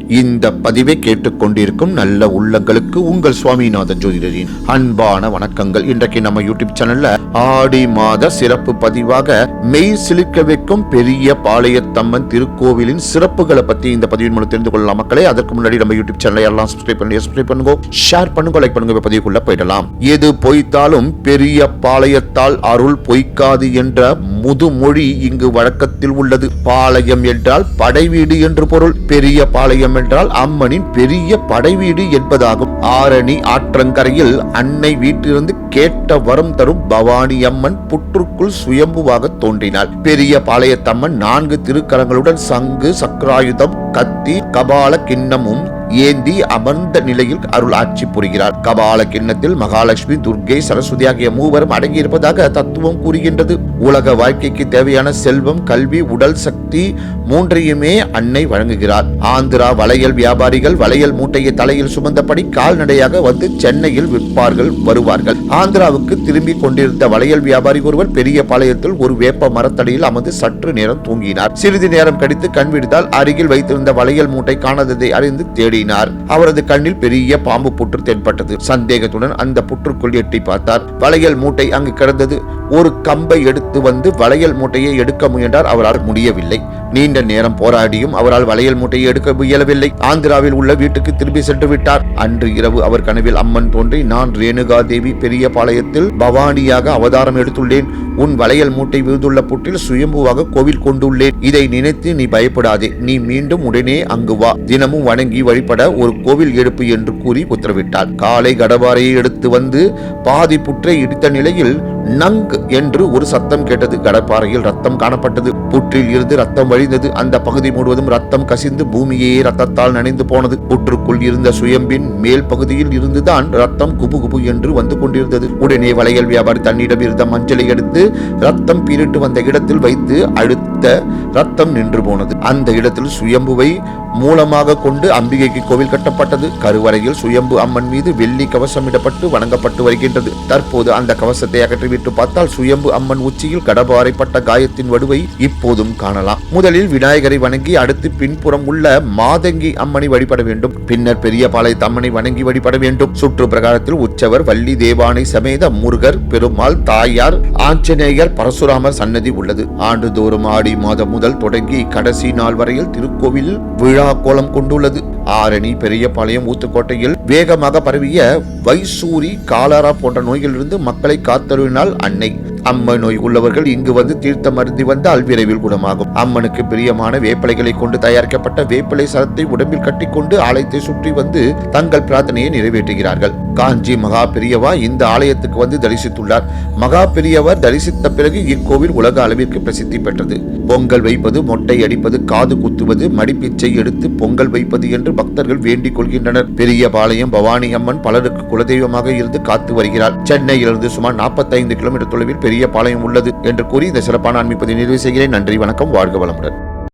இந்த பதிவை கேட்டுக்கொண்டிருக்கும் நல்ல உள்ளங்களுக்கு உங்கள் சுவாமிநாதன் ஜோதிடரின் அன்பான வணக்கங்கள். இன்றைக்கு நம்ம யூடியூப் சேனல்ல ஆடி மாத சிறப்பு பதிவாக மெய் சிலிர்க்க வைக்கும் பெரிய பாளையத்தம்மன் திருக்கோவிலின் சிறப்புகளை பத்தி இந்த பதிவின் மூலம் தெரிந்து கொள்ளலாம் மக்களே. அதற்கு முன்னாடி நம்ம யூடியூப் சேனலை எல்லாம் சப்ஸ்கிரைப் பண்ணுங்க, ஷேர் பண்ணுங்க, லைக் பண்ணுங்க. பதிவுக்குள்ள போயிடலாம். எது பொய்த்தாலும் பெரிய பாளையத்தால் அருள் பொய்க்காது என்ற முதுமொழி இங்கு வழக்கத்தில் உள்ளது. பாளையம் என்றால் படைவீடு என்று பொருள். பெரிய பாளையம் என்றால் அம்மனின் பெரிய படைவீடு என்பதாகும். ஆரணி ஆற்றங்கரையில் அன்னை வீட்டிலிருந்து கேட்ட வரம் தரும் பவானி அம்மன் புற்றுக்குள் சுயம்புவாக தோன்றினாள். பெரிய பாளையத்தம்மன் 4 திருக்கரங்களுடன் சங்கு, சக்கராயுதம், கத்தி, கபால கிண்ணமும் ஏந்தி அமர்ந்த நிலையில் அருள் ஆட்சி புரிகிறார். கபால கிண்ணத்தில் மகாலட்சுமி, துர்க்கை, சரஸ்வதி ஆகிய மூவரும் அடங்கியிருப்பதாக தத்துவம் கூறுகின்றது. உலக வாழ்க்கைக்கு தேவையான செல்வம், கல்வி, உடல் சக்தி மூன்றையுமே அன்னை வழங்குகிறார். ஆந்திரா வளையல் வியாபாரிகள் வளையல் மூட்டையை தலையில் சுமந்தபடி கால்நடையாக வந்து சென்னையில் விற்பார்கள் வருவார்கள். ஆந்திராவுக்கு திரும்பி கொண்டிருந்த வளையல் வியாபாரி ஒருவர் பெரிய பாளையத்தில் ஒரு வேப்ப மரத்தடியில் அமர்ந்து சற்று நேரம் தூங்கினார். சிறிது நேரம் கழித்து கண் விடுத்தால் அருகில் வைத்திருந்த வளையல் மூட்டை காணாததை அறிந்து தேடினார். அவரது கண்ணில் பெரிய பாம்பு புற்று தென்பட்டது. சந்தேகத்துடன் அந்த புற்றுக்குள் எட்டி பார்த்தார். வளையல் மூட்டை அங்கு கிடந்தது. ஒரு கம்பை எடுத்து வந்து வளையல் மூட்டையை எடுக்க முயன்றார். அவரால் முடியவில்லை. நீண்ட நேரம் போராடியும் அவரால் வளையல் மூட்டையை எடுக்க முயலவில்லை. ஆந்திராவில் உள்ள வீட்டுக்கு திரும்பி சென்று விட்டார். அன்று இரவு அவர் கனவில் அம்மன் தோன்றி, நான் ரேணுகா தேவி பெரிய பாளையத்தில் பவானியாக அவதாரம் எடுத்துள்ளேன். உன் வளையல் மூட்டை விழுந்துள்ள புற்றில் சுயம்புவாக கோவில் கொண்டுள்ளேன். இதை நினைத்து நீ பயப்படாதே. நீ மீண்டும் உடனே அங்கு வா. தினமும் வணங்கி வழிபட ஒரு கோவில் எழுப்பு என்று கூறி உத்தரவிட்டார். காலை கடபாரையை எடுத்து வந்து பாதி புற்றை இடித்த நிலையில் நங் என்று ஒரு சத்தம் கேட்டது. கடப்பாறையில் ரத்தம் காணப்பட்டது. புற்றில் இருந்து ரத்தம் வழிந்தது. அந்த பகுதி முழுவதும் ரத்தம் கசிந்து பூமியே ரத்தத்தால் நனைந்து போனது. புற்றுக்குள் இருந்த சுயம்பின் மேல் பகுதியில் இருந்துதான் ரத்தம் குபு குபு என்று வந்து கொண்டிருந்தது. உடனே வளையல் வியாபாரி தன்னிடம் இருந்த மஞ்சளை எடுத்து ரத்தம் பீரிட்டு வந்த இடத்தில் வைத்து அழுத்த ரத்தம் நின்று போனது. அந்த இடத்தில் சுயம்புவை மூலமாக கொண்டு அம்பிகைக்கு கோவில் கட்டப்பட்டது. கருவறையில் சுயம்பு அம்மன் மீது வெள்ளி கவசம் இடப்பட்டு வணங்கப்பட்டு வருகின்றது. தற்போது அந்த கவசத்தை அகற்றிவிட்டு பார்த்தால் சுயம்பு அம்மன் உச்சியில் கடபாறைப்பட்ட காயத்தின் வடுவை இப்போதும் காணலாம். முதலில் விநாயகரை வணங்கி அடுத்து பின்புறம் உள்ள மாதங்கி அம்மனை வழிபட வேண்டும். பின்னர் பெரிய பாளையத்து அம்மனை வணங்கி வழிபட வேண்டும். சுற்று பிரகாரத்தில் உற்சவர், வள்ளி தேவானை சமேத முருகர், பெருமாள், தாயார், ஆஞ்சநேயர், பரசுராமர் சன்னதி உள்ளது. ஆண்டுதோறும் ஆடி மாதம் முதல் தொடங்கி கடைசி நாள் வரையில் திருக்கோவில் விழா கோலம் கொண்டுள்ளது. ஆரணி, பெரியபாளையம், ஊத்துக்கோட்டையில் வேகமாக பரவிய வைசூரி, காலரா போன்ற நோய்களிலிருந்து மக்களை காத்தருளினால் அன்னை. அம்மன் நோய் உள்ளவர்கள் இங்கு வந்து தீர்த்தம் அருந்தி வந்தால் விரைவில் குணமாகும். அம்மனுக்கு பிரியமான வேப்பிலைகளை கொண்டு தயாரிக்கப்பட்ட வேப்பிலை சரத்தை உடம்பில் கட்டிக்கொண்டு ஆலயத்தை சுற்றி வந்து தங்கள் பிரார்த்தனையை நிறைவேற்றுகிறார்கள். காஞ்சி மகா பெரியவா இந்த ஆலயத்துக்கு வந்து தரிசித்துள்ளார். மகா பெரியவர் தரிசித்த பிறகு இக்கோவில் உலக அளவிற்கு பிரசித்தி பெற்றது. பொங்கல் வைப்பது, மொட்டை அடிப்பது, காது குத்துவது, மடிப்பிச்சை எடுத்து பொங்கல் வைப்பது என்று பக்தர்கள் வேண்டிக் கொள்கின்றனர். பெரிய பாளையம் பவானி அம்மன் பலருக்கு குலதெய்வமாக இருந்து காத்து வருகிறார். சென்னையிலிருந்து சுமார் 45 கிலோமீட்டர் தொலைவில் பெரிய பாளையம் உள்ளது என்று கூறி இந்த சிறப்பான ஆன்மீகத்தை நிறைவு செய்கிறேன். நன்றி, வணக்கம், வாழ்க வளமுடன்.